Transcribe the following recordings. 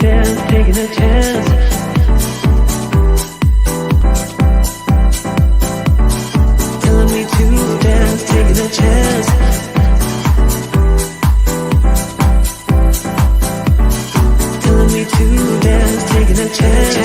dance, taking a chance. Telling me to dance, taking a chance. Telling me to dance, taking a chance.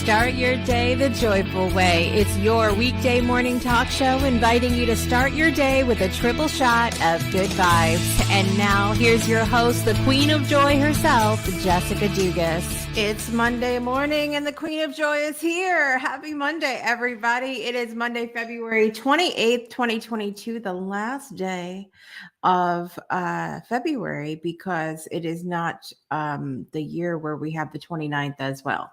Start your day the joyful way. It's your weekday morning talk show inviting you to start your day with a triple shot of good vibes. And now here's your host, the Queen of Joy herself, Jessica Dugas. It's Monday morning and the Queen of Joy is here. Happy Monday, everybody. It is Monday, February 28th, 2022, the last day of February, because it is not the year where we have the 29th as well.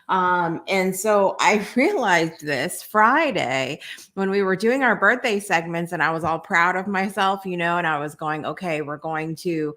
And so I realized this Friday when we were doing our birthday segments, and I was all proud of myself, and I was going, okay, we're going to,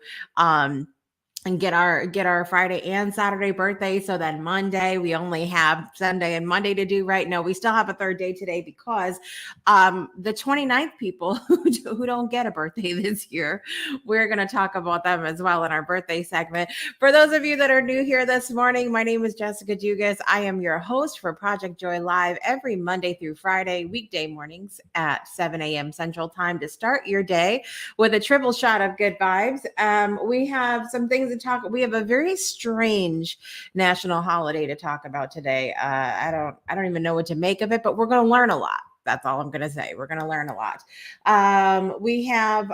and get our Friday and Saturday birthday. So then Monday, we only have Sunday and Monday to do, right? No, we still have a third day today because the 29th people who don't get a birthday this year, we're going to talk about them as well in our birthday segment. For those of you that are new here this morning, my name is Jessica Dugas. I am your host for Project Joy Live every Monday through Friday, weekday mornings at 7 a.m. Central Time to start your day with a triple shot of good vibes. We have some things to talk. We have a very strange national holiday to talk about today. I don't even know what to make of it, but we're going to learn a lot. That's all I'm going to say. We're going to learn a lot. We have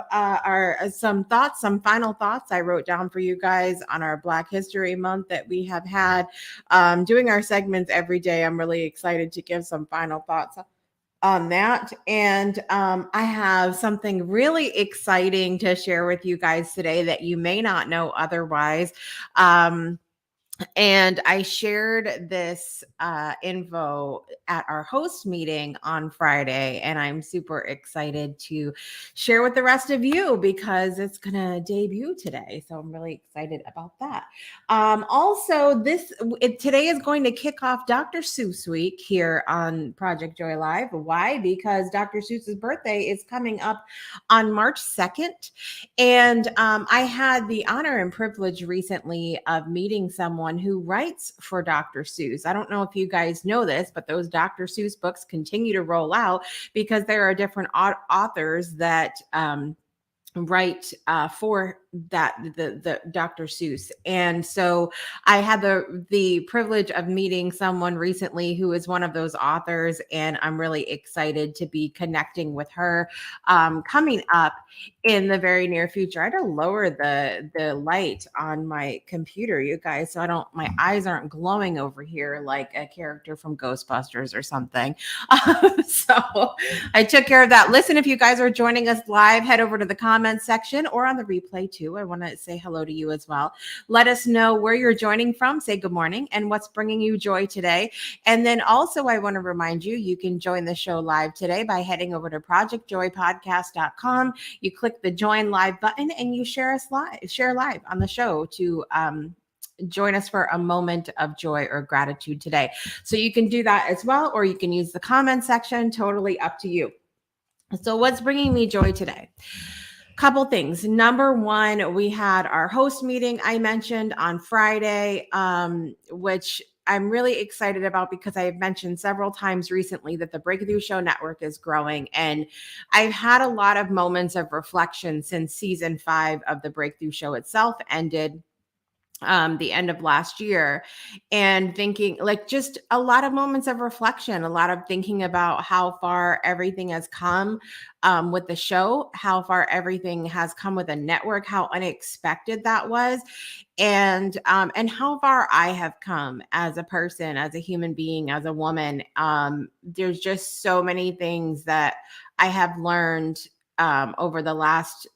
some final thoughts I wrote down for you guys on our Black History Month that we have had doing our segments every day. I'm really excited to give some final thoughts on that. And I have something really exciting to share with you guys today that you may not know otherwise. And I shared this info at our host meeting on Friday, and I'm super excited to share with the rest of you because it's going to debut today. So I'm really excited about that. Also, today is going to kick off Dr. Seuss Week here on Project Joy Live. Why? Because Dr. Seuss's birthday is coming up on March 2nd. And I had the honor and privilege recently of meeting someone who writes for Dr. Seuss. I don't know if you guys know this, but those Dr. Seuss books continue to roll out because there are different authors that write for the Dr. Seuss. And so I had the privilege of meeting someone recently who is one of those authors, and I'm really excited to be connecting with her coming up in the very near future. I had to lower the light on my computer, you guys, so my eyes aren't glowing over here like a character from Ghostbusters or something. So I took care of that. Listen, if you guys are joining us live, head over to the comments section or on the replay too. too. I want to say hello to you as well. Let us know where you're joining from. Say good morning and what's bringing you joy today. And then also, I want to remind you, you can join the show live today by heading over to projectjoypodcast.com. You click the join live button and you share live on the show to join us for a moment of joy or gratitude today. So you can do that as well, or you can use the comment section, totally up to you. So what's bringing me joy today? Couple things. Number one, we had our host meeting I mentioned on Friday, which I'm really excited about because I've mentioned several times recently that the Breakthrough Show Network is growing. And I've had a lot of moments of reflection since season 5 of the Breakthrough Show itself ended the end of last year, and thinking like just a lot of moments of reflection, a lot of thinking about how far everything has come with the show, how far everything has come with a network, how unexpected that was, and how far I have come as a person, as a human being, as a woman. There's just so many things that I have learned over the last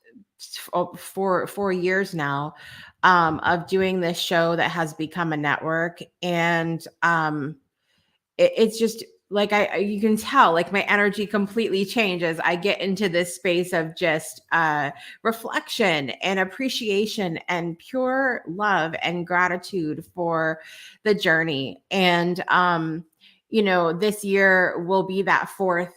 4 years now of doing this show that has become a network. And it's just like you can tell like my energy completely changes. I get into this space of just reflection and appreciation and pure love and gratitude for the journey. And this year will be that 4th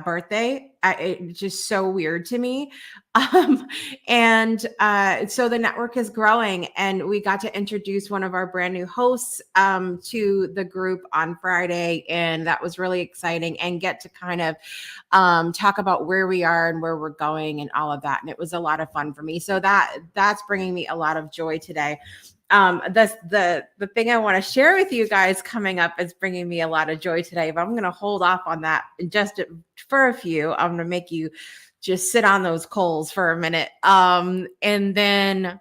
birthday. It's just so weird to me. So the network is growing, and we got to introduce one of our brand new hosts to the group on Friday, and that was really exciting, and get to kind of talk about where we are and where we're going and all of that. And it was a lot of fun for me. So that's bringing me a lot of joy today. The thing I want to share with you guys coming up is bringing me a lot of joy today, but I'm going to hold off on that just for a few. I'm going to make you just sit on those coals for a minute. And then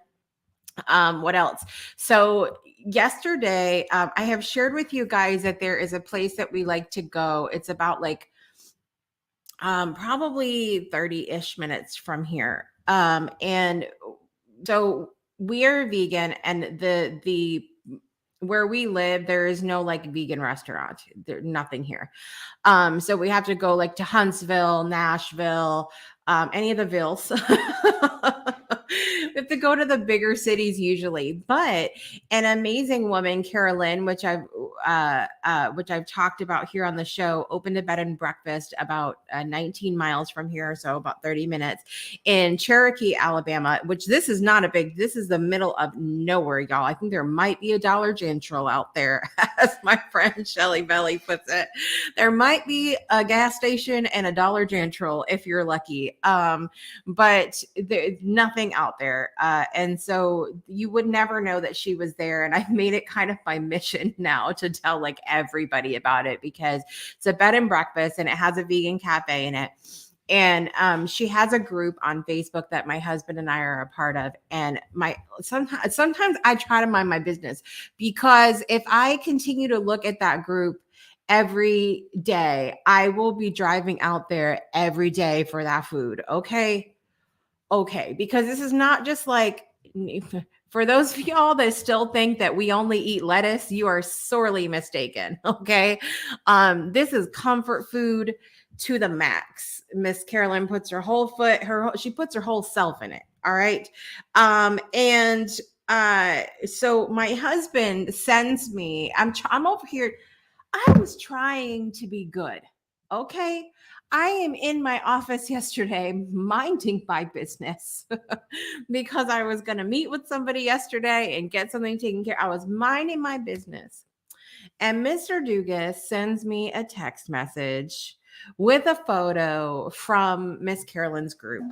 what else? So yesterday, I have shared with you guys that there is a place that we like to go. It's about like probably 30-ish minutes from here. And so we are vegan, and the where we live, there is no like vegan restaurant. There's nothing here. So we have to go like to Huntsville, Nashville, any of the villes. We have to go to the bigger cities usually. But an amazing woman, Carolyn, which I've talked about here on the show, opened a bed and breakfast about 19 miles from here, so about 30 minutes in Cherokee, Alabama. Which this is the middle of nowhere, y'all. I think there might be a Dollar General out there, as my friend Shelly Belly puts it. There might be a gas station and a Dollar General if you're lucky, but there's nothing out there. And so you would never know that she was there. And I've made it kind of my mission now to tell like everybody about it, because it's a bed and breakfast and it has a vegan cafe in it. And she has a group on Facebook that my husband and I are a part of. And sometimes I try to mind my business, because if I continue to look at that group every day, I will be driving out there every day for that food. Okay. Because this is not just like, for those of y'all that still think that we only eat lettuce, you are sorely mistaken. Okay. This is comfort food to the max. Miss Carolyn puts her whole she puts her whole self in it. All right. So my husband sends me, I'm over here. I was trying to be good. Okay. I am in my office yesterday minding my business because I was going to meet with somebody yesterday and get something taken care of. I was minding my business. And Mr. Dugas sends me a text message with a photo from Miss Carolyn's group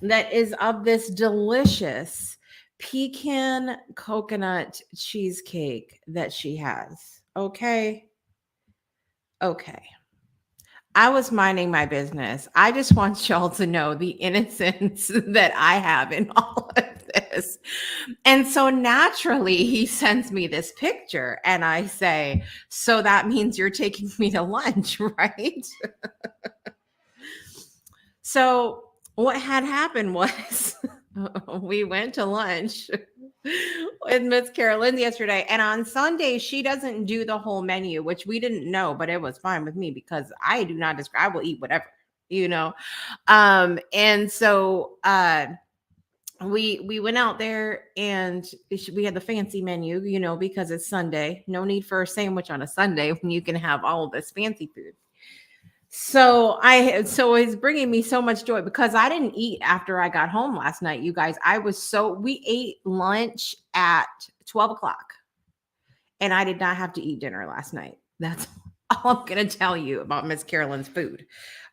that is of this delicious pecan coconut cheesecake that she has. Okay. I was minding my business. I just want y'all to know the innocence that I have in all of this. And so naturally, he sends me this picture, and I say, so that means you're taking me to lunch, right? So what had happened was we went to lunch with Miss Carolyn yesterday, and on Sunday she doesn't do the whole menu, which we didn't know, but it was fine with me because I do not describe. I will eat whatever, you know. And so we went out there and we had the fancy menu, you know, because it's Sunday. No need for a sandwich on a Sunday when you can have all of this fancy food. So it's bringing me so much joy because I didn't eat after I got home last night, you guys. We ate lunch at 12 o'clock and I did not have to eat dinner last night. That's all I'm going to tell you about Miss Carolyn's food.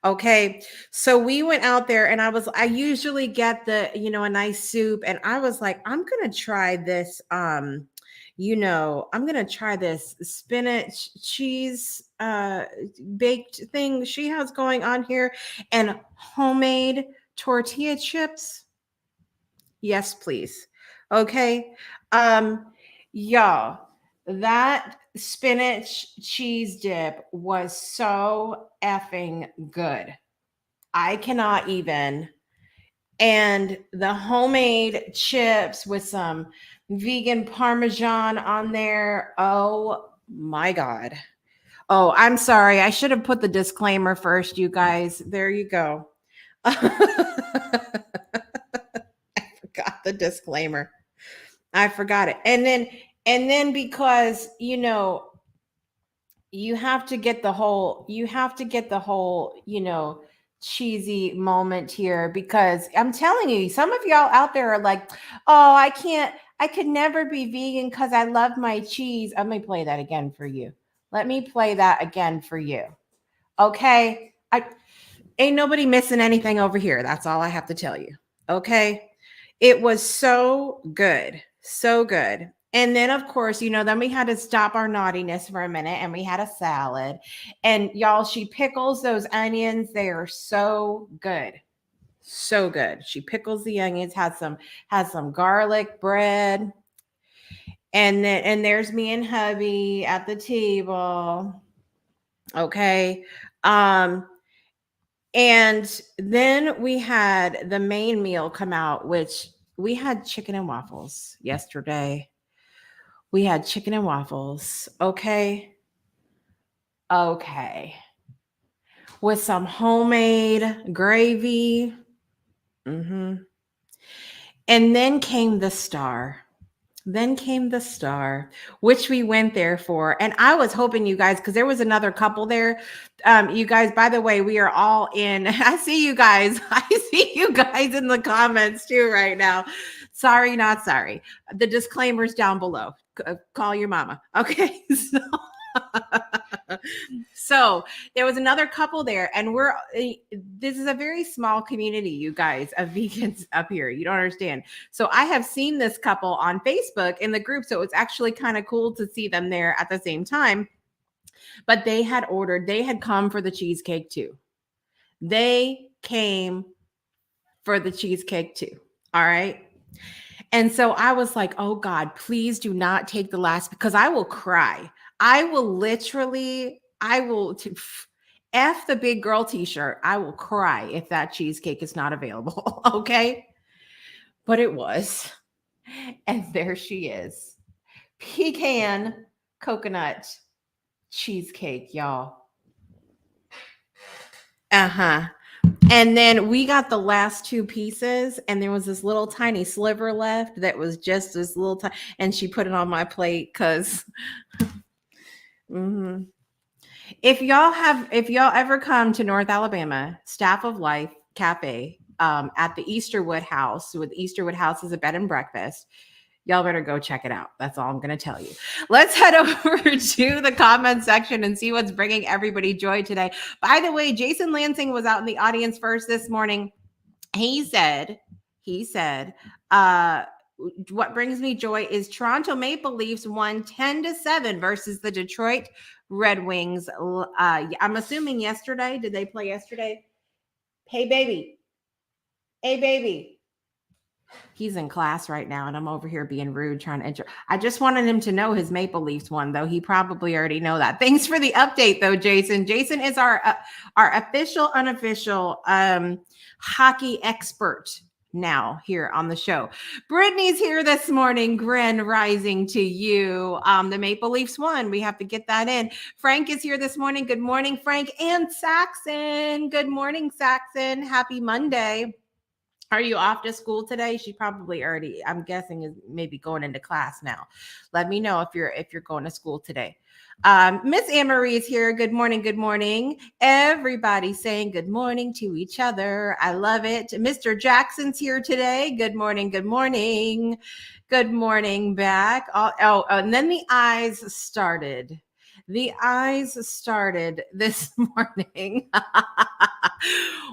Okay. So we went out there and I usually get a nice soup. And I was like, I'm going to try this. I'm going to try this spinach cheese baked thing she has going on here and homemade tortilla chips. Yes, please. Okay. Y'all, that spinach cheese dip was so effing good. I cannot even. And the homemade chips with some vegan Parmesan on there. Oh my God. Oh, I'm sorry. I should have put the disclaimer first, you guys. There you go. I forgot the disclaimer. I forgot it. And then because, you have to get the whole, cheesy moment here because I'm telling you, some of y'all out there are like, oh, I could never be vegan because I love my cheese. Let me play that again for you. Okay. Ain't nobody missing anything over here. That's all I have to tell you. Okay. It was so good. So good. And then, of course, then we had to stop our naughtiness for a minute and we had a salad. And y'all, she pickles those onions. They are so good. So good. She pickles the onions, has some garlic bread. And there's me and hubby at the table. Okay. And then we had the main meal come out, which we had chicken and waffles yesterday. We had chicken and waffles. Okay. With some homemade gravy. And then came the star. Which we went there for. And I was hoping you guys, because there was another couple there. You guys, by the way, we are all in. I see you guys. In the comments too right now. Sorry, not sorry. The disclaimer's down below. Call your mama. Okay. So there was another couple there, and this is a very small community, you guys, of vegans up here. You don't understand. So I have seen this couple on Facebook in the group. So it's actually kind of cool to see them there at the same time. But they had come for the cheesecake too. They came for the cheesecake too. All right. And so I was like, oh God, please do not take the last, because I will cry. I will F the big girl t-shirt. I will cry if that cheesecake is not available. Okay. But it was. And there she is. Pecan coconut cheesecake, y'all. And then we got the last two pieces, and there was this little tiny sliver left that was just this little tiny, and she put it on my plate because if y'all ever come to North Alabama, Staff of Life Cafe at the Easterwood House, with Easterwood House is a bed and breakfast, y'all better go check it out. That's all I'm going to tell you. Let's head over to the comment section and see what's bringing everybody joy today. By the way, Jason Lansing was out in the audience first this morning. He said, what brings me joy is Toronto Maple Leafs won 10-7 versus the Detroit Red Wings. I'm assuming yesterday. Did they play yesterday? Hey, baby. He's in class right now, and I'm over here being rude, trying to enter. I just wanted him to know his Maple Leafs won, though. He probably already know that. Thanks for the update, though, Jason. Jason is our official, unofficial hockey expert. now here on the show. Brittany's here this morning. Grand rising to you. The Maple Leafs won. We have to get that in. Frank is here this morning. Good morning, Frank. And Saxon. Good morning, Saxon. Happy Monday. Are you off to school today? She probably already, I'm guessing, is maybe going into class now. Let me know if you're going to school today. Miss Anne-Marie is here. Good morning. Good morning. Everybody saying good morning to each other. I love it. Mr. Jackson's here today. Good morning. Good morning. Good morning back. And then the eyes started. The eyes started this morning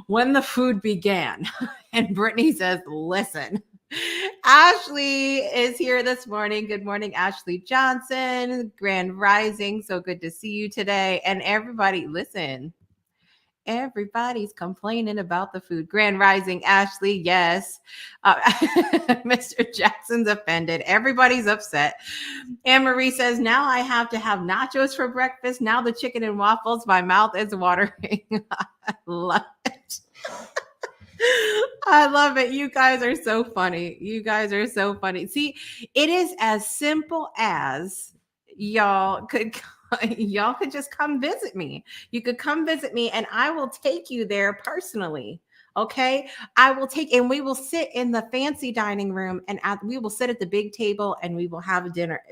when the food began. And Brittany says, listen, Ashley is here this morning. Good morning, Ashley Johnson. Grand rising. So good to see you today. And everybody, listen. Everybody's complaining about the food. Grand rising, Ashley. Yes. Mr. Jackson's offended. Everybody's upset. Anne Marie says, now I have to have nachos for breakfast. Now the chicken and waffles, my mouth is watering. I love it. I love it. You guys are so funny. You guys are so funny. See, it is as simple as y'all could just come visit me. You could come visit me and I will take you there personally. Okay. I will take, and we will sit in the fancy dining room and we will sit at the big table and we will have a dinner.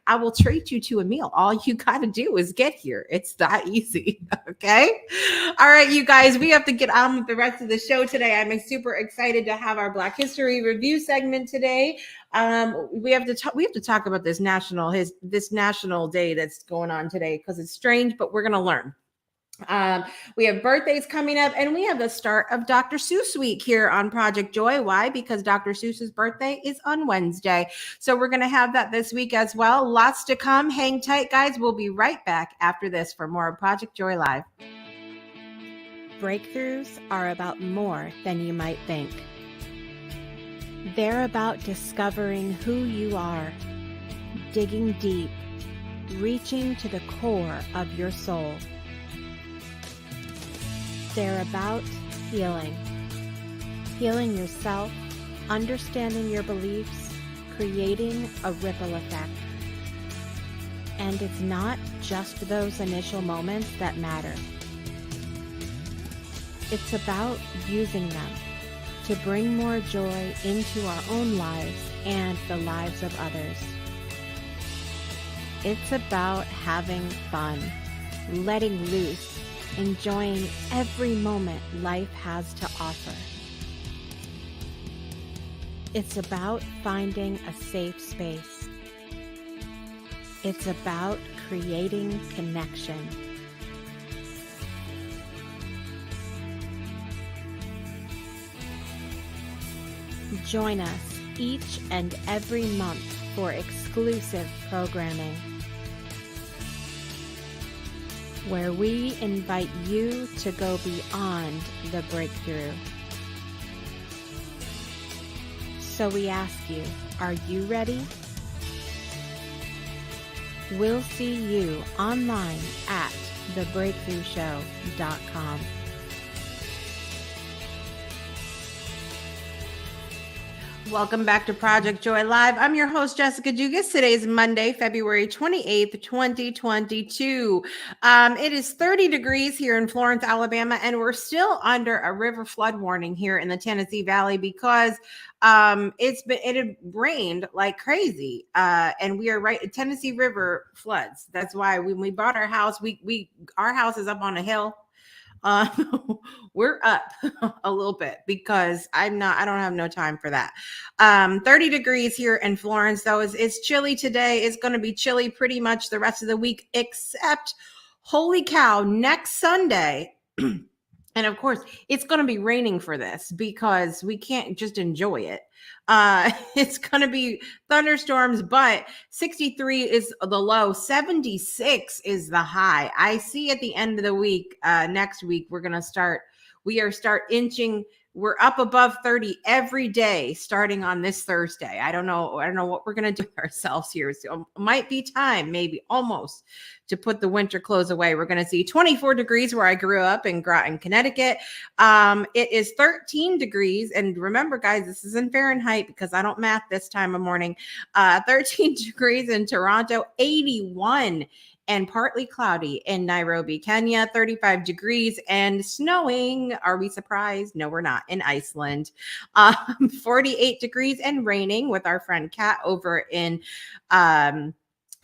I will treat you to a meal. All you got to do is get here. It's that easy. Okay. All right, you guys, we have to get on with the rest of the show today. I'm super excited to have our Black History Review segment today. We have to talk about this national day that's going on today because it's strange, but we're going to learn. We have birthdays coming up and we have the start of Dr. Seuss week here on Project Joy. Why? Because Dr. Seuss's birthday is on Wednesday. So we're going to have that this week as well. Lots to come. Hang tight, guys. We'll be right back after this for more of Project Joy Live. Breakthroughs are about more than you might think. They're about discovering who you are, digging deep, reaching to the core of your soul. They're about healing yourself, understanding your beliefs, creating a ripple effect. And it's not just those initial moments that matter. It's about using them to bring more joy into our own lives and the lives of others. It's about having fun, letting loose, enjoying every moment life has to offer. It's about finding a safe space. It's about creating connection. Join us each and every month for exclusive programming, where we invite you to go beyond the breakthrough. So we ask you, are you ready? We'll see you online at thebreakthroughshow.com. Welcome back to Project Joy Live. I'm your host, Jessica Jugas. Today is Monday, February 28th, 2022. It is 30 degrees here in Florence, Alabama, and we're still under a river flood warning here in the Tennessee Valley because it had rained like crazy. And we are right, Tennessee River floods. That's why when we bought our house, our house is up on a hill. We're up a little bit because I don't have no time for that. 30 degrees here in Florence, though. It's chilly today. It's going to be chilly pretty much the rest of the week, except, holy cow, next Sunday. And of course, it's going to be raining for this because we can't just enjoy it. It's going to be thunderstorms, but 63 is the low, 76 is the high. I see at the end of the week, next week, we are start inching We're up above 30 every day starting on this Thursday. I don't know what we're going to do ourselves here. So it might be time, maybe almost, to put the winter clothes away. We're going to see 24 degrees where I grew up in Groton, Connecticut. It is 13 degrees. And remember, guys, this is in Fahrenheit because I don't math this time of morning. 13 degrees in Toronto, 81 and partly cloudy in Nairobi, Kenya, 35 degrees and snowing. Are we surprised? No, we're not. In Iceland, 48 degrees and raining with our friend Kat over in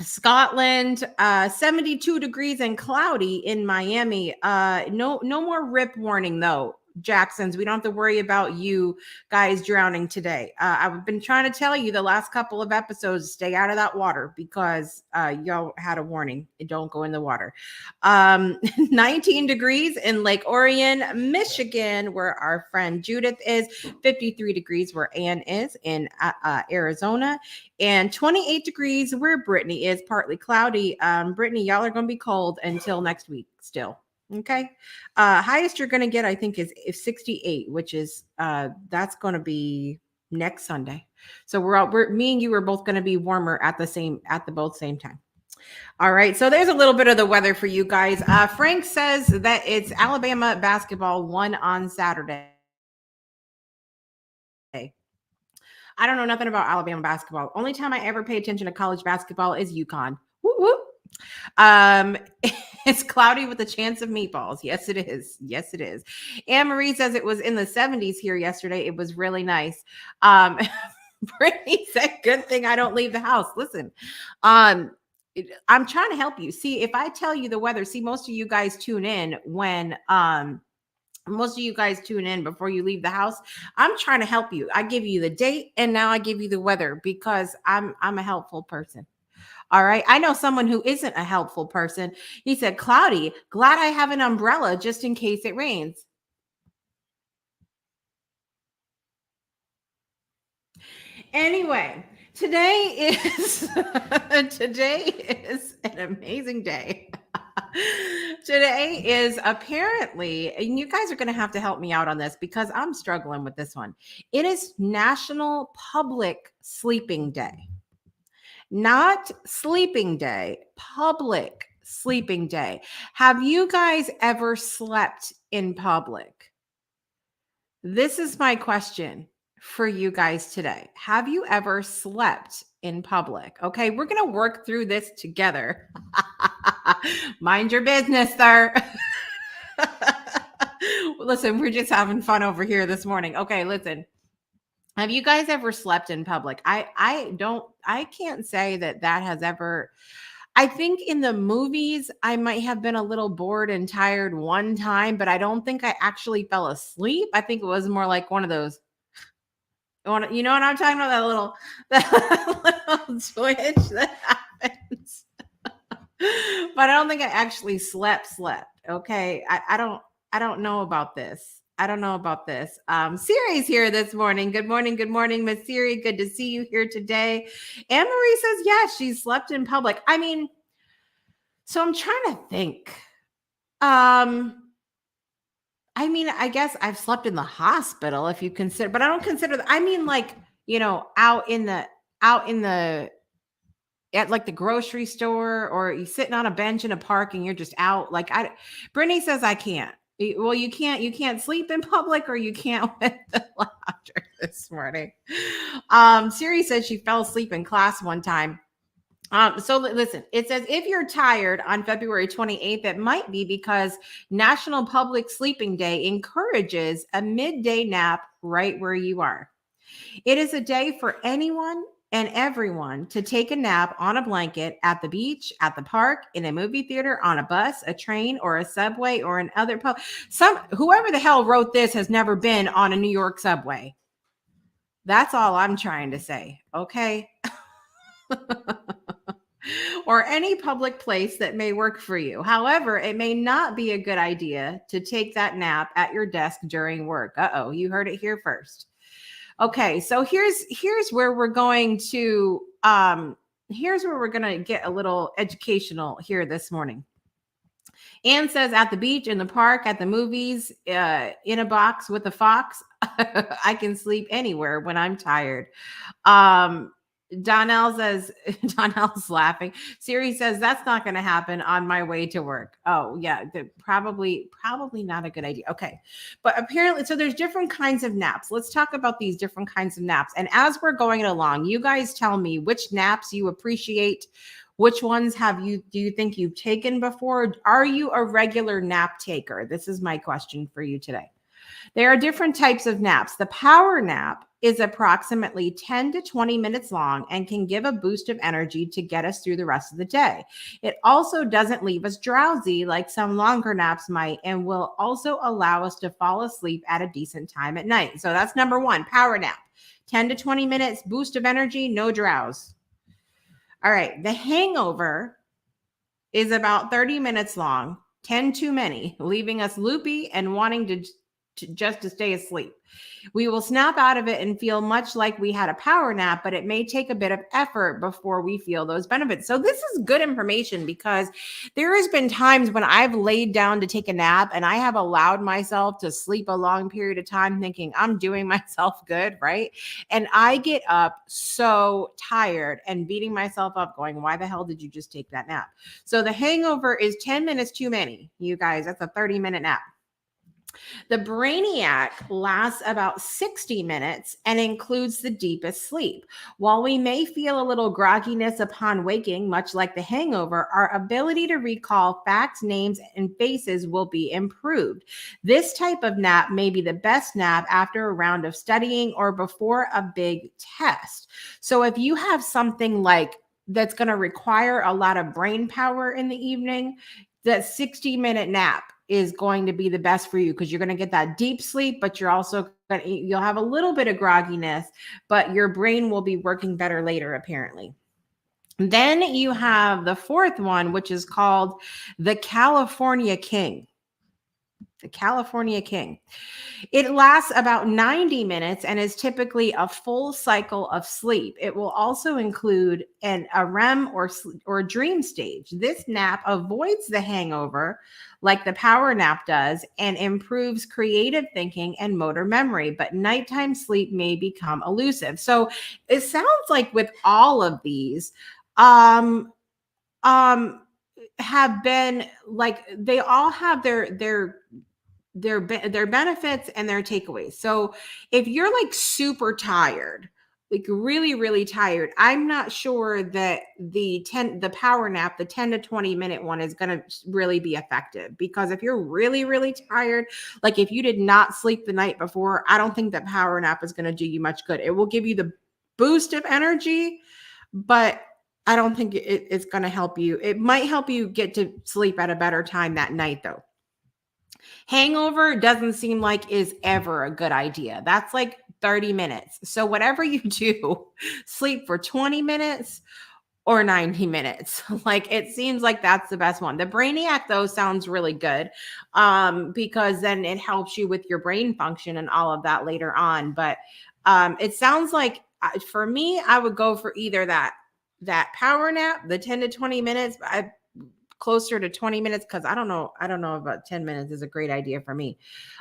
Scotland, 72 degrees and cloudy in Miami. No more rip warning though. Jacksons, we don't have to worry about you guys drowning today. I've been trying to tell you the last couple of episodes, stay out of that water because y'all had a warning. Don't go in the water. 19 degrees in Lake Orion, Michigan, where our friend Judith is. 53 degrees where Ann is in Arizona. And 28 degrees where Brittany is, partly cloudy. Brittany, y'all are going to be cold until next week still. Okay. Highest you're going to get, I think, is 68, which is that's going to be next Sunday. So me and you are both going to be warmer at the same time. All right. So there's a little bit of the weather for you guys. Frank says that it's Alabama basketball won on Saturday. I don't know nothing about Alabama basketball. Only time I ever pay attention to college basketball is UConn. Whoop, whoop. It's cloudy with a chance of meatballs. Yes, it is. Yes, it is. Anne Marie says it was in the 70s here yesterday. It was really nice. Brittany said, good thing I don't leave the house. Listen, I'm trying to help you. See, if I tell you the weather, see, most of you guys tune in when, most of you guys tune in before you leave the house. I'm trying to help you. I give you the date and now I give you the weather because I'm a helpful person. All right. I know someone who isn't a helpful person. He said, cloudy, glad I have an umbrella just in case it rains. Anyway, today is an amazing day. Today is apparently, and you guys are going to have to help me out on this because I'm struggling with this one. It is National Public Sleeping Day. Not sleeping day, public sleeping day. Have you guys ever slept in public? This is my question for you guys today. Have you ever slept in public? Okay, we're going to work through this together. Mind your business, sir. Listen, we're just having fun over here this morning. Okay, listen. Have you guys ever slept in public? I can't say that has ever. I think in the movies, I might have been a little bored and tired one time, but I don't think I actually fell asleep. I think it was more like one of those. You know what I'm talking about? That little twitch that happens. But I don't think I actually slept. Okay. I don't know about this. I don't know about this. Siri's here this morning. Good morning, Miss Siri. Good to see you here today. Anne Marie says, yes, she slept in public. I mean, so I'm trying to think. I mean, I guess I've slept in the hospital if you consider, but I don't consider. I mean, like, out in the at like the grocery store, or you sitting on a bench in a park and you're just out. Like Brittany says I can't. Well, you can't sleep in public, or you can't with the laughter this morning. Siri says she fell asleep in class one time. So listen, it says if you're tired on February 28th, it might be because National Public Sleeping Day encourages a midday nap right where you are. It is a day for anyone and everyone to take a nap on a blanket at the beach, at the park, in a movie theater, on a bus, a train, or a subway, or an other whoever the hell wrote this has never been on a New York subway. That's all I'm trying to say, okay? Or any public place that may work for you. However, it may not be a good idea to take that nap at your desk during work. Uh-oh, you heard it here first. Okay, so here's where we're going to get a little educational here this morning. Anne says, at the beach, in the park, at the movies, in a box with a fox. I can sleep anywhere when I'm tired. Um, Donnell says, Donnell's laughing. Siri says, that's not going to happen on my way to work. Oh, yeah, probably not a good idea. Okay. But apparently, so there's different kinds of naps. Let's talk about these different kinds of naps. And as we're going along, you guys tell me which naps you appreciate. Which ones do you think you've taken before? Are you a regular nap taker? This is my question for you today. There are different types of naps. The power nap is approximately 10 to 20 minutes long and can give a boost of energy to get us through the rest of the day. It also doesn't leave us drowsy like some longer naps might, and will also allow us to fall asleep at a decent time at night. So that's number one, power nap. 10 to 20 minutes, boost of energy, no drowse. All right, the hangover is about 30 minutes long, 10 too many, leaving us loopy and wanting to just to stay asleep. We will snap out of it and feel much like we had a power nap, but it may take a bit of effort before we feel those benefits. So this is good information, because there has been times when I've laid down to take a nap and I have allowed myself to sleep a long period of time thinking I'm doing myself good, right? And I get up so tired and beating myself up going, why the hell did you just take that nap? So the hangover is 10 minutes too many, you guys. That's a 30-minute nap. The Brainiac lasts about 60 minutes and includes the deepest sleep. While we may feel a little grogginess upon waking, much like the hangover, our ability to recall facts, names, and faces will be improved. This type of nap may be the best nap after a round of studying or before a big test. So if you have something like that's going to require a lot of brain power in the evening, that 60-minute nap is going to be the best for you, because you're going to get that deep sleep, but you'll have a little bit of grogginess, but your brain will be working better later, apparently. Then you have the fourth one, which is called the California King. The California King. It lasts about 90 minutes and is typically a full cycle of sleep. It will also include a REM or dream stage. This nap avoids the hangover like the power nap does and improves creative thinking and motor memory, but nighttime sleep may become elusive. So it sounds like with all of these, have been like, they all have their benefits and their takeaways. So if you're like super tired, like really, really tired, I'm not sure that the power nap, the 10 to 20 minute one, is going to really be effective, because if you're really, really tired, like if you did not sleep the night before, I don't think that power nap is going to do you much good. It will give you the boost of energy, but I don't think it's going to help you. It might help you get to sleep at a better time that night, though. Hangover doesn't seem like is ever a good idea. That's like 30 minutes. So whatever you do, sleep for 20 minutes or 90 minutes. Like, it seems like that's the best one. The Brainiac, though, sounds really good, because then it helps you with your brain function and all of that later on. But it sounds like, for me, I would go for either that power nap, the 10 to 20 minutes. Closer to 20 minutes, because I don't know about 10 minutes is a great idea for me,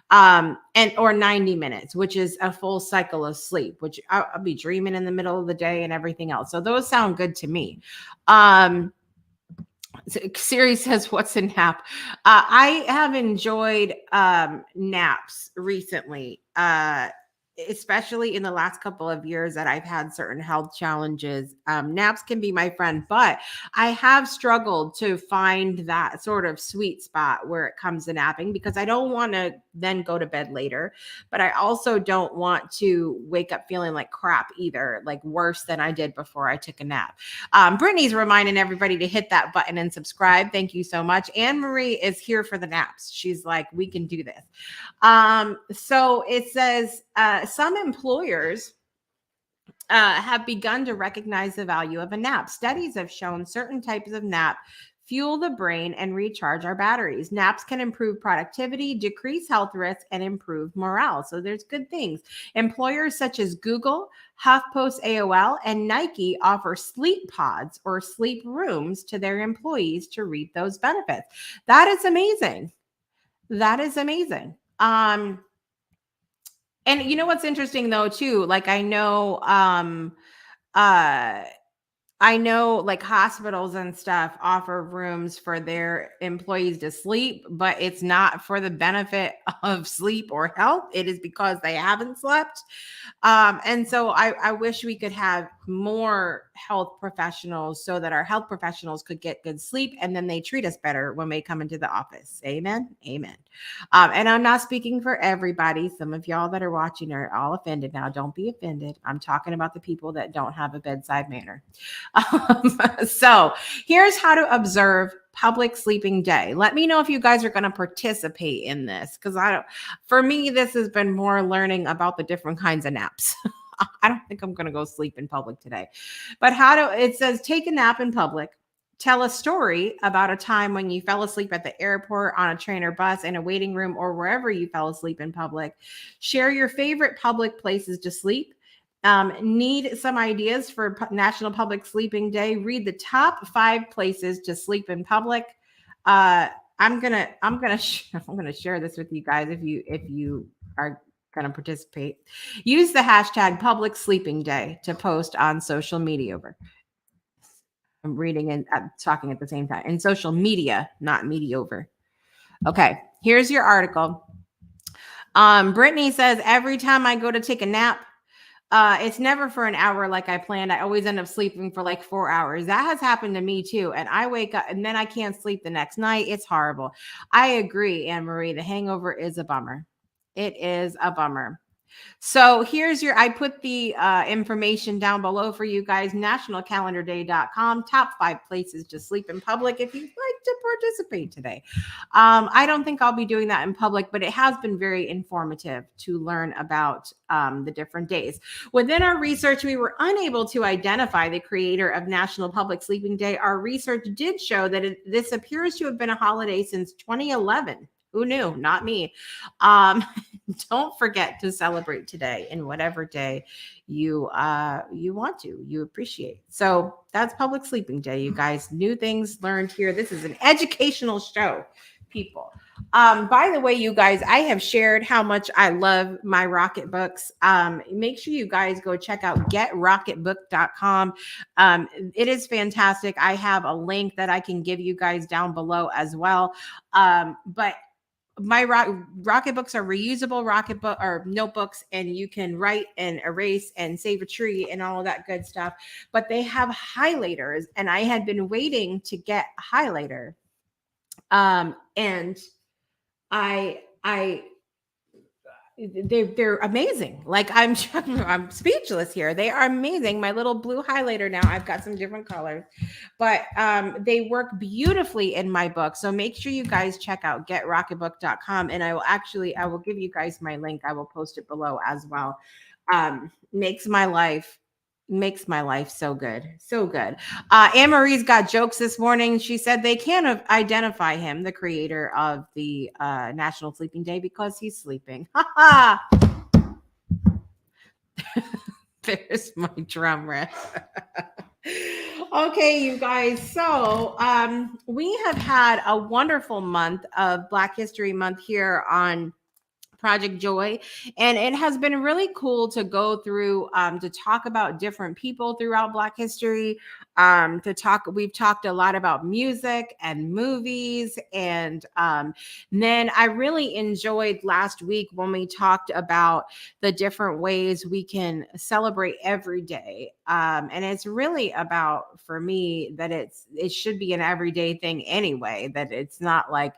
or 90 minutes, which is a full cycle of sleep, which I'll be dreaming in the middle of the day and everything else. So those sound good to me. Siri says, what's a nap? I have enjoyed naps recently, especially in the last couple of years that I've had certain health challenges. Naps can be my friend, but I have struggled to find that sort of sweet spot where it comes to napping, because I don't want to then go to bed later, but I also don't want to wake up feeling like crap either, like worse than I did before I took a nap. Brittany's reminding everybody to hit that button and subscribe. Thank you so much. Anne Marie is here for the naps. She's like, we can do this. So it says, some employers have begun to recognize the value of a nap. Studies have shown certain types of nap fuel the brain, and recharge our batteries. Naps can improve productivity, decrease health risks, and improve morale. So there's good things. Employers such as Google, HuffPost, AOL, and Nike offer sleep pods or sleep rooms to their employees to reap those benefits. That is amazing. That is amazing. And you know what's interesting though too, like uh I know like hospitals and stuff offer rooms for their employees to sleep, but it's not for the benefit of sleep or health. It is because they haven't slept. And so I wish we could have more health professionals so that our health professionals could get good sleep and then they treat us better when we come into the office. Amen. Amen. And I'm not speaking for everybody. Some of y'all that are watching are all offended now. Don't be offended. I'm talking about the people that don't have a bedside manner. So here's how to observe public sleeping day. Let me know if you guys are going to participate in this, because for me, this has been more learning about the different kinds of naps. I don't think I'm going to go sleep in public today, but it says take a nap in public. Tell a story about a time when you fell asleep at the airport, on a train or bus, in a waiting room, or wherever you fell asleep in public. Share your favorite public places to sleep. Need some ideas for National Public Sleeping Day? Read the top 5 places to sleep in public. I'm gonna share this with you guys if you are gonna participate. Use the hashtag Public Sleeping Day to post on social media. I'm reading and talking at the same time. In social media, not mediocre. Okay, here's your article. Brittany says, every time I go to take a nap, it's never for an hour like I planned. I always end up sleeping for like 4 hours. That has happened to me too. And I wake up and then I can't sleep the next night. It's horrible. I agree, Anne Marie. The hangover is a bummer. It is a bummer. So I put the information down below for you guys, nationalcalendarday.com, top 5 places to sleep in public if you'd like to participate today. I don't think I'll be doing that in public, but it has been very informative to learn about the different days. Within our research, we were unable to identify the creator of National Public Sleeping Day. Our research did show that this appears to have been a holiday since 2011. Who knew? Not me. Don't forget to celebrate today in whatever day you want to, you appreciate. So that's Public Sleeping Day, you guys. New things learned here. This is an educational show, people. By the way, you guys, I have shared how much I love my Rocket books. Make sure you guys go check out getrocketbook.com. It is fantastic. I have a link that I can give you guys down below as well. But my Rocket books are reusable or notebooks, and you can write and erase and save a tree and all of that good stuff. But they have highlighters, and I had been waiting to get a highlighter. And they're amazing. Like I'm speechless here. They are amazing. My little blue highlighter now. I've got some different colors, but they work beautifully in my book. So make sure you guys check out getrocketbook.com, and I will give you guys my link. I will post it below as well. Makes my life so good. So good. Anne Marie's got jokes this morning. She said they can't identify him, the creator of the National Sleeping Day, because he's sleeping. Ha ha. There's my drum riff. Okay, you guys. So we have had a wonderful month of Black History Month here on Project Joy, and it has been really cool to go through to talk about different people throughout Black history. We've talked a lot about music and movies, and then I really enjoyed last week when we talked about the different ways we can celebrate every day. And it's really about, for me, that it should be an everyday thing anyway, that it's not like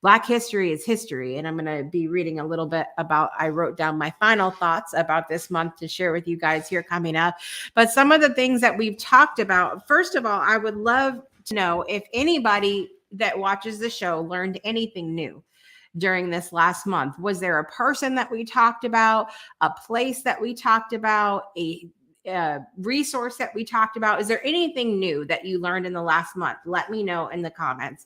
Black history is history. And I'm going to be reading a little bit I wrote down my final thoughts about this month to share with you guys here coming up. But some of the things that we've talked about, first of all, I would love to know if anybody that watches the show learned anything new during this last month. Was there a person that we talked about, a place that we talked about, resource that we talked about? Is there anything new that you learned in the last month? Let me know in the comments.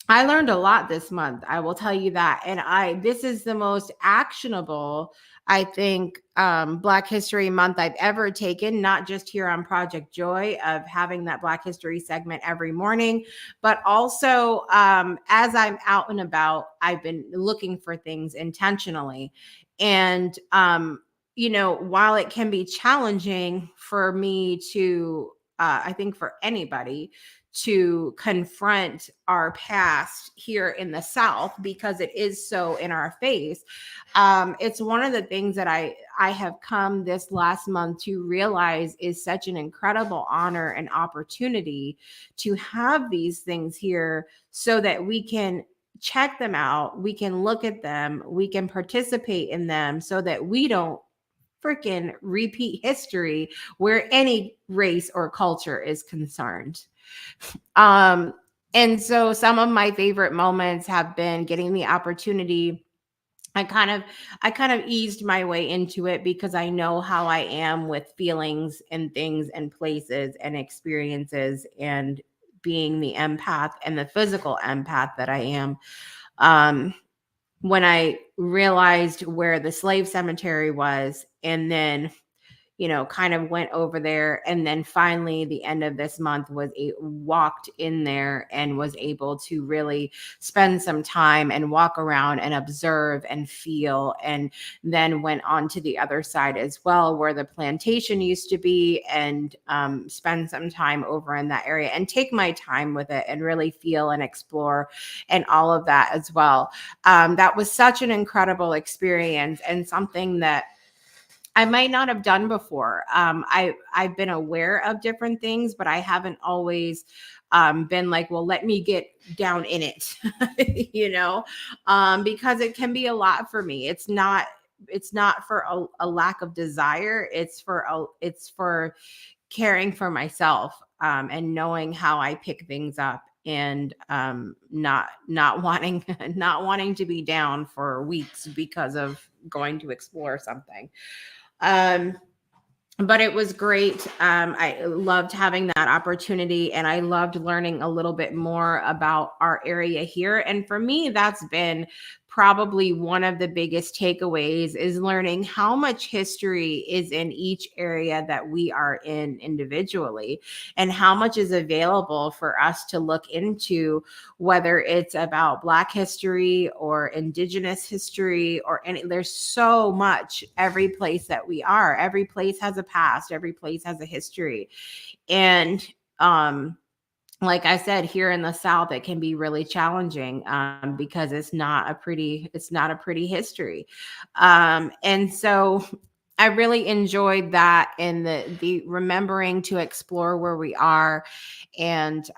I learned a lot this month. I will tell you that. And this is the most actionable, I think, Black History Month I've ever taken, not just here on Project Joy of having that Black History segment every morning, but also as I'm out and about, I've been looking for things intentionally. And, while it can be challenging for me to, I think for anybody, to confront our past here in the South because it is so in our face. It's one of the things that I have come this last month to realize is such an incredible honor and opportunity to have these things here so that we can check them out, we can look at them, we can participate in them so that we don't freaking repeat history where any race or culture is concerned. And so some of my favorite moments have been getting the opportunity. I kind of eased my way into it because I know how I am with feelings and things and places and experiences and being the empath and the physical empath that I am. When I realized where the slave cemetery was, and then kind of went over there. And then finally, the end of this month walked in there and was able to really spend some time and walk around and observe and feel. And then went on to the other side as well, where the plantation used to be, and spend some time over in that area and take my time with it and really feel and explore and all of that as well. That was such an incredible experience and something that I might not have done before. I've been aware of different things, but I haven't always been like, well, let me get down in it, because it can be a lot for me. It's not for a lack of desire. It's for caring for myself and knowing how I pick things up and not wanting to be down for weeks because of going to explore something. But it was great. I loved having that opportunity, and I loved learning a little bit more about our area here. And for me, that's been probably one of the biggest takeaways, is learning how much history is in each area that we are in individually, and how much is available for us to look into, whether it's about Black history or Indigenous history or there's so much. Every place that we are, every place has a past, every place has a history. And like I said, here in the South, it can be really challenging because it's not a pretty history. And so I really enjoyed that, and the remembering to explore where we are, and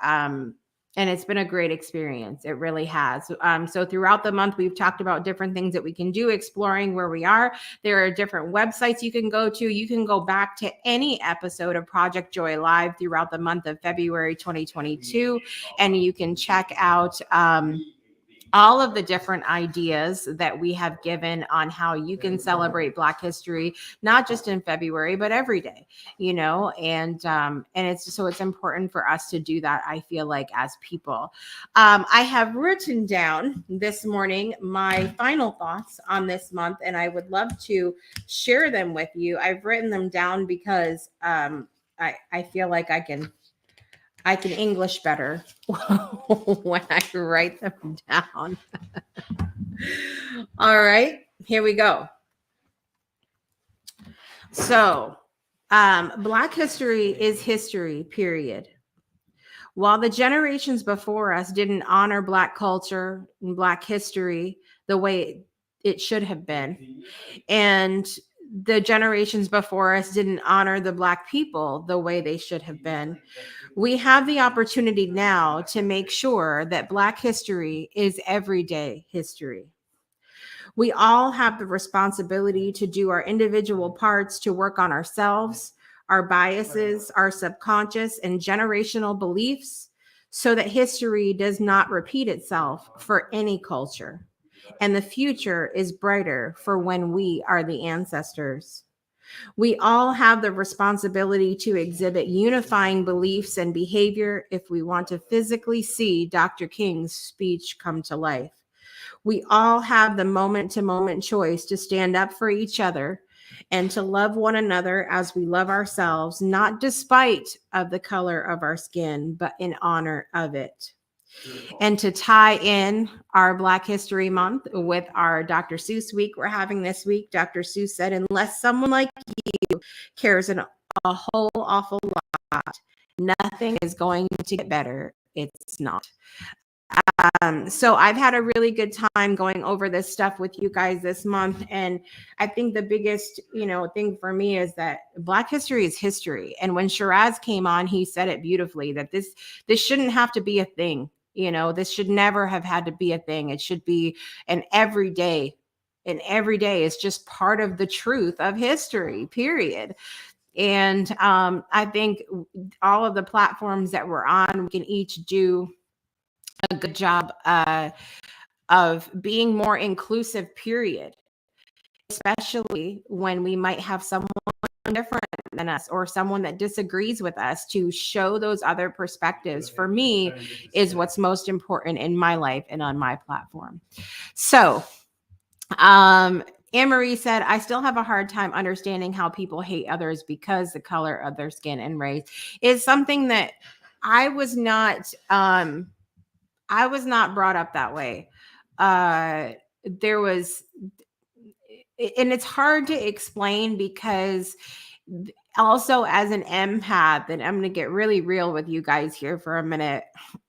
it's been a great experience. It really has. So throughout the month, we've talked about different things that we can do, exploring where we are. There are different websites you can go to. You can go back to any episode of Project Joy Live throughout the month of February 2022, and you can check out all of the different ideas that we have given on how you can celebrate Black history, not just in February, but every day, and it's important for us to do that, I feel like, as people. I have written down this morning my final thoughts on this month, and I would love to share them with you. I've written them down because I feel like I can English better when I write them down. All right, here we go. So, Black history is history, period. While the generations before us didn't honor Black culture and Black history the way it should have been, and the generations before us didn't honor the Black people the way they should have been, we have the opportunity now to make sure that Black history is everyday history. We all have the responsibility to do our individual parts to work on ourselves, our biases, our subconscious and generational beliefs, so that history does not repeat itself for any culture, and the future is brighter for when we are the ancestors. We all have the responsibility to exhibit unifying beliefs and behavior if we want to physically see Dr. King's speech come to life. We all have the moment to moment choice to stand up for each other and to love one another as we love ourselves, not despite of the color of our skin, but in honor of it. And to tie in our Black History Month with our Dr. Seuss week we're having this week, Dr. Seuss said, unless someone like you cares a whole awful lot, nothing is going to get better. It's not. So I've had a really good time going over this stuff with you guys this month. And I think the biggest, thing for me is that Black history is history. And when Shiraz came on, he said it beautifully that this shouldn't have to be a thing. This should never have had to be a thing. It should be an everyday. And every day is just part of the truth of history, period. And I think all of the platforms that we're on, we can each do a good job of being more inclusive, period, especially when we might have someone different than us or someone that disagrees with us, to show those other perspectives, for me, is what's most important in my life and on my platform. So Anne-Marie said, I still have a hard time understanding how people hate others because the color of their skin and race is something that I was not brought up that way. There was, and it's hard to explain because also as an empath, and I'm going to get really real with you guys here for a minute.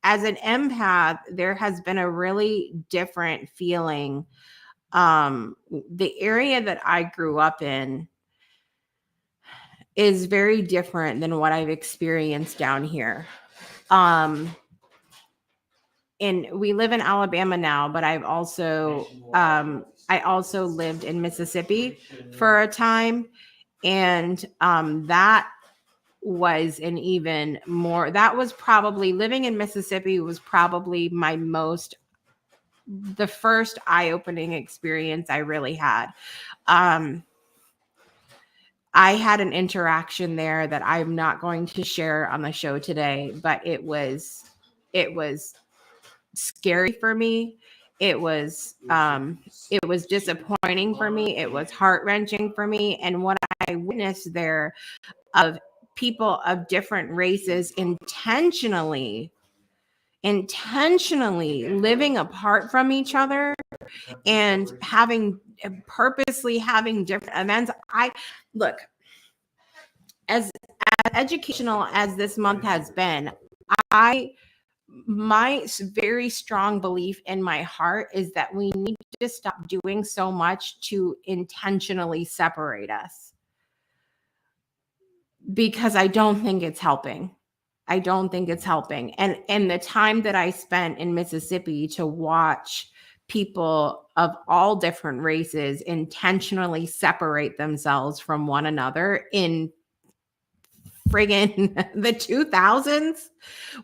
As an empath, there has been a really different feeling. The area that I grew up in is very different than what I've experienced down here. And we live in Alabama now, but I've also I also lived in Mississippi for a time, and that was an even more. That was probably, living in Mississippi was probably the first eye-opening experience I really had. I had an interaction there that I'm not going to share on the show today, but it was scary for me. It was disappointing for me. It was heart-wrenching for me. And what I witnessed there of people of different races intentionally living apart from each other and purposely having different events. Look, as educational as this month has been, my very strong belief in my heart is that we need to stop doing so much to intentionally separate us, because I don't think it's helping. And the time that I spent in Mississippi to watch people of all different races intentionally separate themselves from one another in friggin' the 2000s.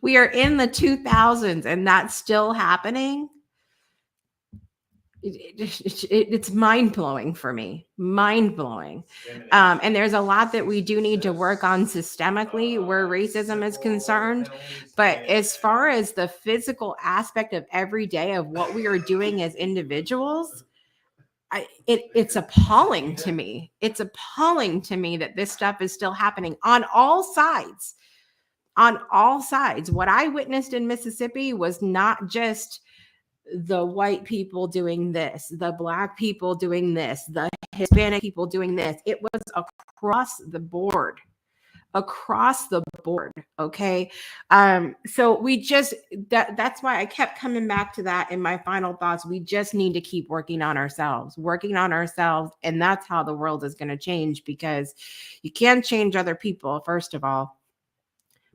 We are in the 2000s and that's still happening. It's mind-blowing for me. Mind-blowing. And there's a lot that we do need to work on systemically where racism is concerned. But as far as the physical aspect of every day of what we are doing as individuals, it's appalling to me. It's appalling to me that this stuff is still happening on all sides. On all sides. What I witnessed in Mississippi was not just the white people doing this, the Black people doing this, the Hispanic people doing this. It was across the board. Okay. So we just, that's why I kept coming back to that in my final thoughts. We just need to keep working on ourselves. And that's how the world is going to change, because you can't change other people, first of all.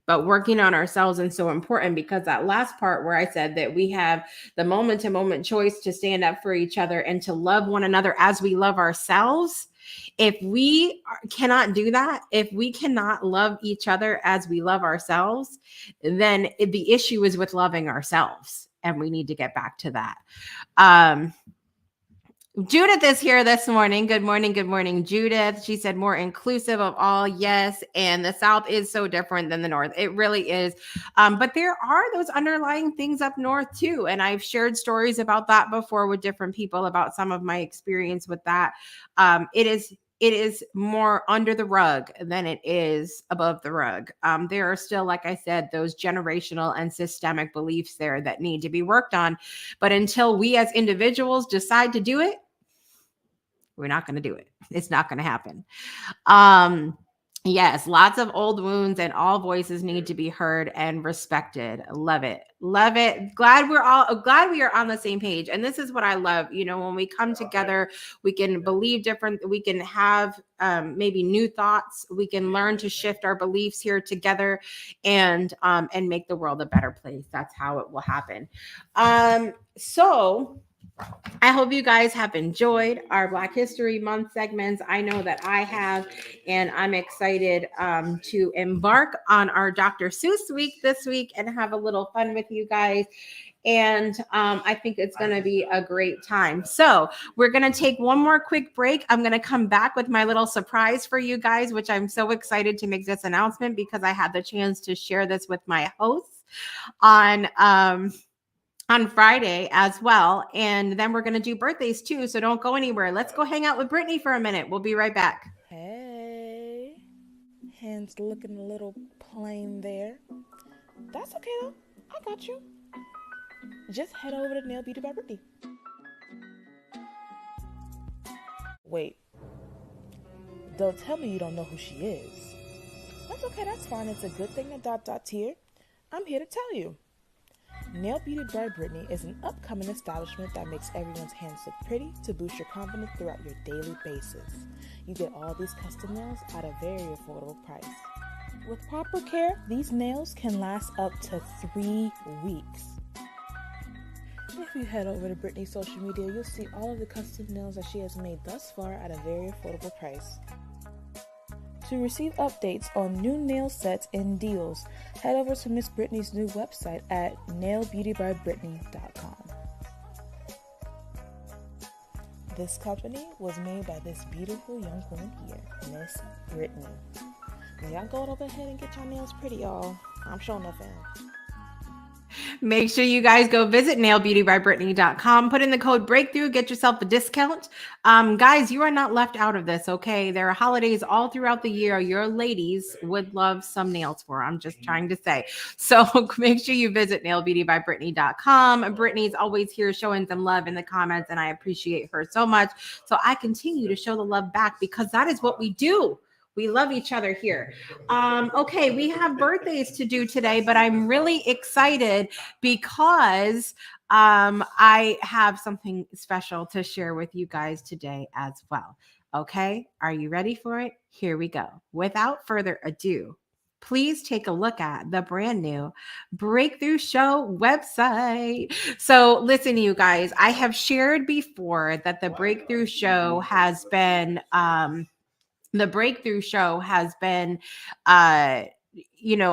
But working on ourselves is so important, because that last part where I said that we have the moment to moment choice to stand up for each other and to love one another as we love ourselves. If we cannot do that, if we cannot love each other as we love ourselves, then the issue is with loving ourselves. And we need to get back to that. Judith is here this morning. Good morning, Judith. She said more inclusive of all. Yes. And the South is so different than the North. It really is. But there are those underlying things up North too. And I've shared stories about that before with different people about some of my experience with that. It is more under the rug than it is above the rug. There are still, like I said, those generational and systemic beliefs there that need to be worked on. But until we as individuals decide to do it, we're not going to do it. It's not going to happen. Yes, lots of old wounds and all voices need to be heard and respected. Love it. Love it. Glad we are on the same page. And this is what I love. You know, when we come together, we can believe different, we can have maybe new thoughts. We can learn to shift our beliefs here together and make the world a better place. That's how it will happen. So I hope you guys have enjoyed our Black History Month segments. I know that I have, and I'm excited to embark on our Dr. Seuss week this week and have a little fun with you guys. And I think it's going to be a great time. So we're going to take one more quick break. I'm going to come back with my little surprise for you guys, which I'm so excited to make this announcement because I had the chance to share this with my hosts on Friday as well. And then we're going to do birthdays too. So don't go anywhere. Let's go hang out with Brittany for a minute. We'll be right back. Hey, hands looking a little plain there. That's okay though. I got you. Just head over to Nail Beauty by Brittany. Wait. Don't tell me you don't know who she is. That's okay, that's fine. It's a good thing that Dot's here. I'm here to tell you. Nail Beauty by Brittany is an upcoming establishment that makes everyone's hands look pretty to boost your confidence throughout your daily basis. You get all these custom nails at a very affordable price. With proper care, these nails can last up to 3 weeks. If you head over to Brittany's social media, you'll see all of the custom nails that she has made thus far at a very affordable price. To receive updates on new nail sets and deals, head over to Miss Brittany's new website at nailbeautybybritney.com. This company was made by this beautiful young woman here, Miss Brittany. Now y'all go over ahead and get your nails pretty, y'all. I'm showing no fan. Make sure you guys go visit nailbeautybybritney.com. Put in the code breakthrough, get yourself a discount. Guys, you are not left out of this, okay? There are holidays all throughout the year. Your ladies would love some nails for. I'm just trying to say. So make sure you visit nailbeautybybritney.com. Brittany's always here showing some love in the comments, and I appreciate her so much. So I continue to show the love back because that is what we do. We love each other here. Okay, we have birthdays to do today, but I'm really excited because I have something special to share with you guys today as well. Okay, are you ready for it? Here we go. Without further ado, please take a look at the brand new Breakthrough Show website. So listen, you guys, I have shared before that the Breakthrough Show has been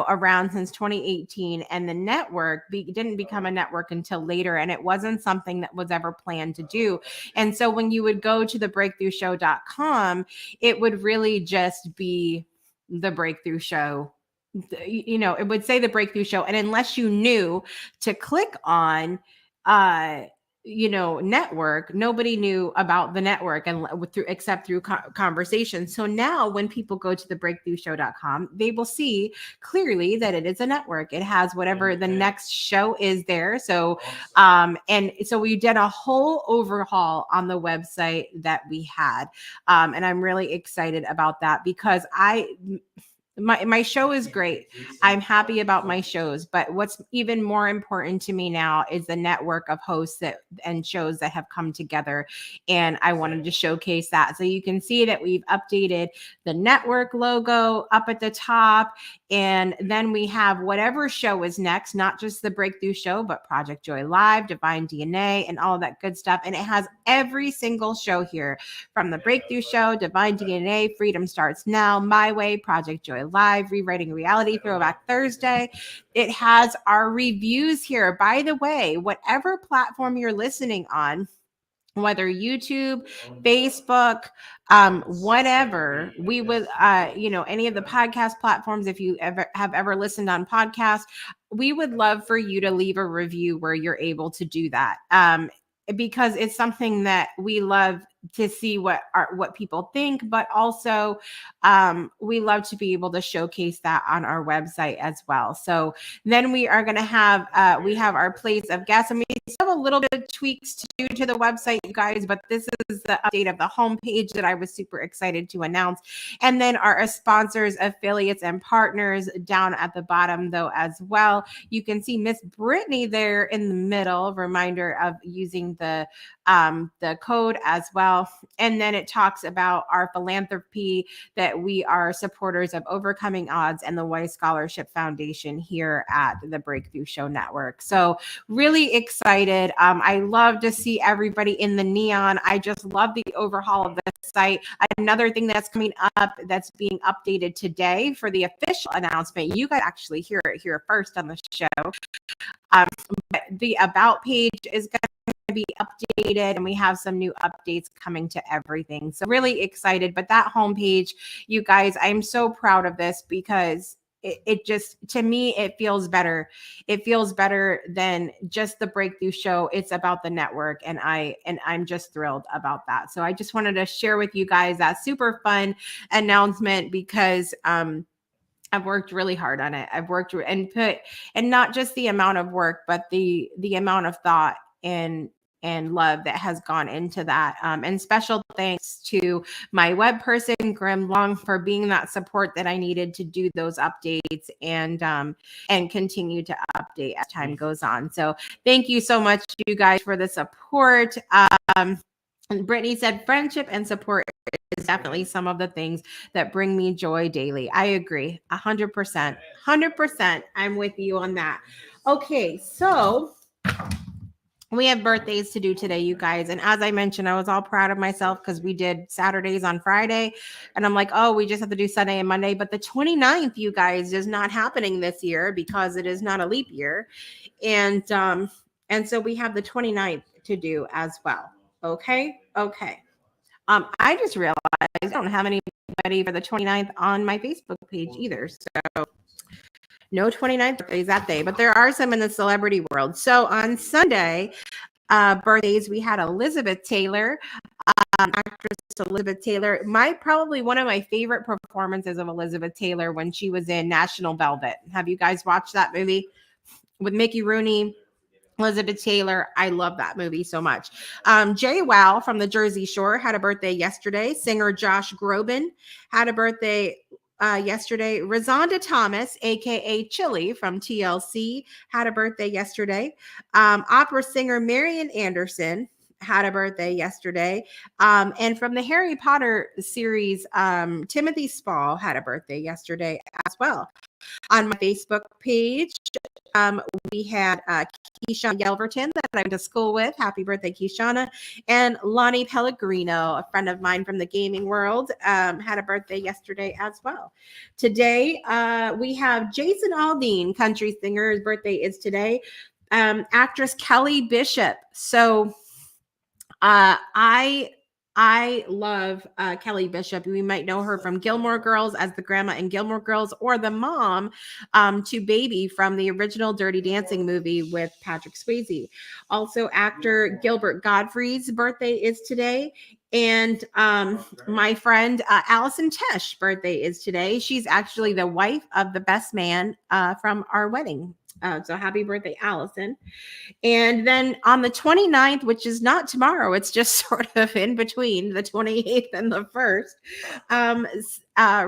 around since 2018, and the network didn't become a network until later, and it wasn't something that was ever planned to do. And so when you would go to the breakthroughshow.com, it would really just be the Breakthrough Show. It would say the Breakthrough Show, and unless you knew to click on network, nobody knew about the network except through conversation. So now when people go to the breakthroughshow.com, they will see clearly that it is a network. It has whatever the next show is there. So and so we did a whole overhaul on the website that we had, and I'm really excited about that because my show is great. I'm happy about my shows, but what's even more important to me now is the network of hosts and shows that have come together. And I wanted to showcase that. So you can see that we've updated the network logo up at the top. And then we have whatever show is next, not just the Breakthrough Show, but Project Joy Live, Divine DNA, and all that good stuff. And it has every single show here from the Breakthrough Show, Divine DNA, Freedom Starts Now, My Way, Project Joy Live, Rewriting Reality, Throwback Thursday. It has our reviews here. By the way, whatever platform you're listening on, whether YouTube, Facebook, whatever. We would, any of the podcast platforms, if you ever listened on podcast, we would love for you to leave a review where you're able to do that. Because it's something that we love to see what people think, but also we love to be able to showcase that on our website as well. So then we are going to have we have our place of guests, and we still have a little bit of tweaks to do to the website, you guys, but this is the update of the homepage that I was super excited to announce. And then our sponsors, affiliates, and partners down at the bottom though as well. You can see Miss Brittany there in the middle, reminder of using the code as well. And then it talks about our philanthropy, that we are supporters of Overcoming Odds and the Weiss Scholarship Foundation here at the Breakthrough Show Network. So really excited. I love to see everybody in the neon. I just love the overhaul of the site. Another thing that's coming up that's being updated today for the official announcement, you guys actually hear it here first on the show. But the about page is going to be updated, and we have some new updates coming to everything. So really excited. But that homepage, you guys, I'm so proud of this because it just, to me, it feels better. It feels better than just the Breakthrough Show. It's about the network, and I'm just thrilled about that. So I just wanted to share with you guys that super fun announcement because I've worked really hard on it. I've worked and not just the amount of work, but the amount of thought and love that has gone into that. And special thanks to my web person, Grim Long, for being that support that I needed to do those updates and continue to update as time goes on. So thank you so much, you guys, for the support. And Brittany said friendship and support is definitely some of the things that bring me joy daily. I agree 100%. 100%. I'm with you on that. Okay, so we have birthdays to do today, you guys. And as I mentioned, I was all proud of myself because we did Saturdays on Friday. And I'm like, oh, we just have to do Sunday and Monday. But the 29th, you guys, is not happening this year because it is not a leap year. And so we have the 29th to do as well. Okay. I just realized I don't have anybody for the 29th on my Facebook page either. So no 29th birthdays that day, but there are some in the celebrity world. So on Sunday, birthdays, we had Elizabeth Taylor, actress Elizabeth Taylor. Probably one of my favorite performances of Elizabeth Taylor when she was in National Velvet. Have you guys watched that movie with Mickey Rooney? Elizabeth Taylor, I love that movie so much. Jay Wow from the Jersey Shore had a birthday yesterday. Singer Josh Groban had a birthday yesterday. Razonda Thomas, aka Chili from TLC, had a birthday yesterday. Opera singer Marian Anderson had a birthday yesterday. And from the Harry Potter series, Timothy Spall had a birthday yesterday as well. On my Facebook page, we had Keishana Yelverton that I went to school with. Happy birthday, Keishana. And Lonnie Pellegrino, a friend of mine from the gaming world, had a birthday yesterday as well. Today, we have Jason Aldean, country singer. His birthday is today. Actress Kelly Bishop. So I love Kelly Bishop. We might know her from Gilmore Girls as the grandma in Gilmore Girls, or the mom to Baby from the original Dirty Dancing movie with Patrick Swayze. Also, actor Gilbert Gottfried's birthday is today. And my friend Allison Tesh' birthday is today. She's actually the wife of the best man from our wedding. So happy birthday, Allison. And then on the 29th, which is not tomorrow, it's just sort of in between the 28th and the 1st,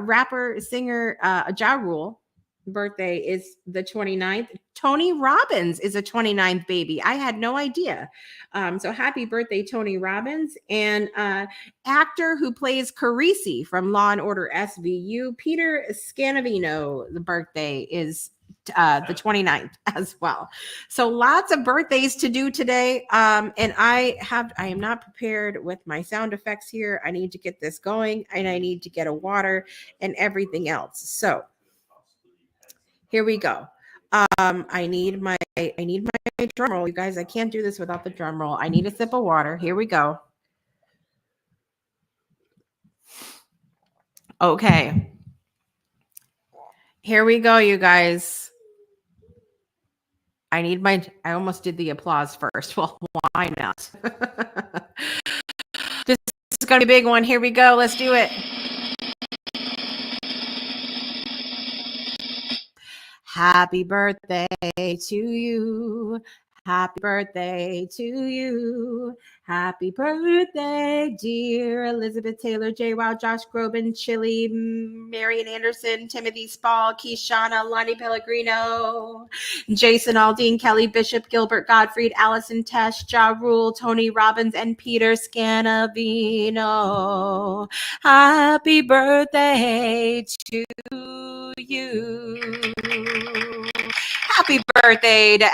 rapper, singer Ja Rule birthday is the 29th. Tony Robbins is a 29th baby. I had no idea. So happy birthday, Tony Robbins. And actor who plays Carisi from Law and Order SVU, Peter Scanavino, the birthday is the 29th as well. So lots of birthdays to do today. And I am not prepared with my sound effects here. I need to get this going, and I need to get a water and everything else. So here we go. I need my drum roll. You guys, I can't do this without the drum roll. I need a sip of water. Here we go. Okay. Here we go, you guys. I almost did the applause first. Well, why not? This is going to be a big one. Here we go. Let's do it. Happy birthday to you. Happy birthday to you. Happy birthday, dear Elizabeth Taylor, J. Wow, Josh Groban, Chili, Marian Anderson, Timothy Spall, Keishana, Lonnie Pellegrino, Jason Aldean, Kelly Bishop, Gilbert Gottfried, Allison Tesh, Ja Rule, Tony Robbins, and Peter Scanavino. Happy birthday to you. Happy birthday to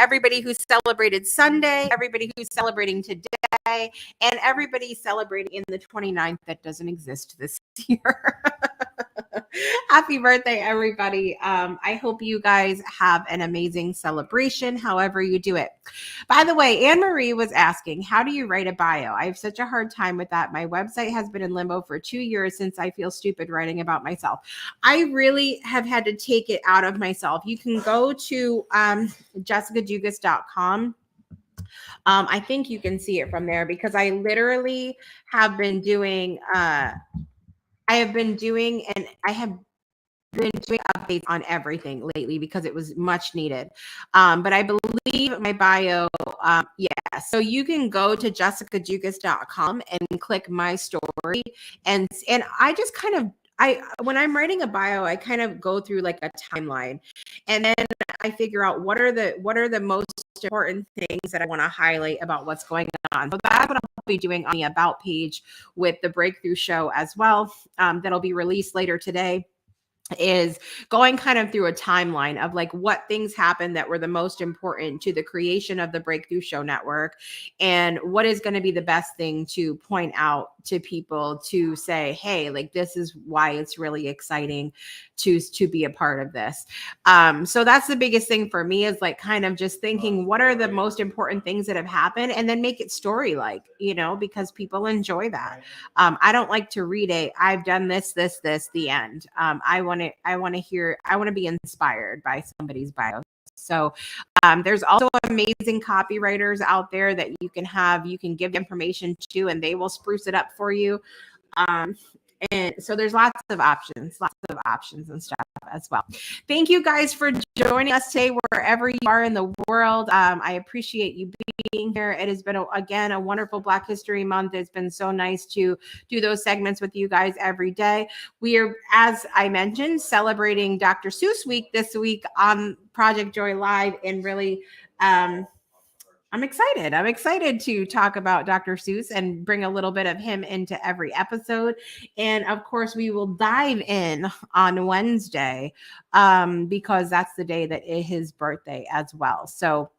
everybody who celebrated Sunday, everybody who's celebrating today, and everybody celebrating in the 29th that doesn't exist this year. Happy birthday, everybody. I hope you guys have an amazing celebration, however you do it. By the way, Anne Marie was asking, how do you write a bio? I have such a hard time with that. My website has been in limbo for 2 years since I feel stupid writing about myself. I really have had to take it out of myself. You can go to jessicadugas.com. I think you can see it from there because I literally have been doing updates on everything lately because it was much needed. But I believe my bio, so you can go to jessicadugas.com and click my story. And I just kind of, when I'm writing a bio, I kind of go through like a timeline, and then I figure out what are the most important things that I want to highlight about what's going on. So that's what I'll be doing on the About page with the Breakthrough Show as well. That'll be released later today. Is going kind of through a timeline of like what things happened that were the most important to the creation of the Breakthrough Show Network, and what is going to be the best thing to point out to people to say, hey, like this is why it's really exciting to be a part of this. So that's the biggest thing for me, is like kind of just thinking what are the most important things that have happened, and then make it story-like, because people enjoy that. I don't like to read I've done this, the end. I want to be inspired by somebody's bio. So there's also amazing copywriters out there that you can give information to, and they will spruce it up for you. And so there's lots of options and stuff as well. Thank you guys for joining us today, wherever you are in the world. I appreciate you being here. It has been, again, a wonderful Black History Month. It's been so nice to do those segments with you guys every day. We are, as I mentioned, celebrating Dr. Seuss Week this week on Project Joy Live, and really, I'm excited to talk about Dr. Seuss and bring a little bit of him into every episode. And of course, we will dive in on Wednesday because that's the day that is his birthday as well. So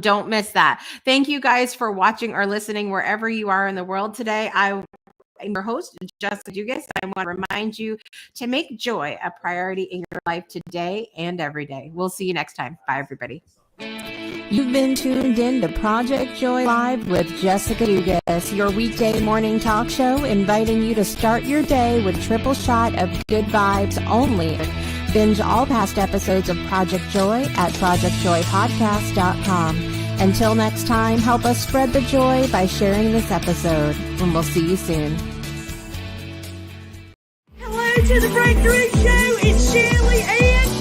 don't miss that. Thank you guys for watching or listening wherever you are in the world today. I'm your host, Jessica Dugas. I want to remind you to make joy a priority in your life today and every day. We'll see you next time. Bye, everybody. You've been tuned in to Project Joy Live with Jessica Dugas, your weekday morning talk show, inviting you to start your day with triple shot of good vibes only. Binge all past episodes of Project Joy at projectjoypodcast.com. Until next time, help us spread the joy by sharing this episode, and we'll see you soon. Hello to the Breakthrough Show. It's Shirley and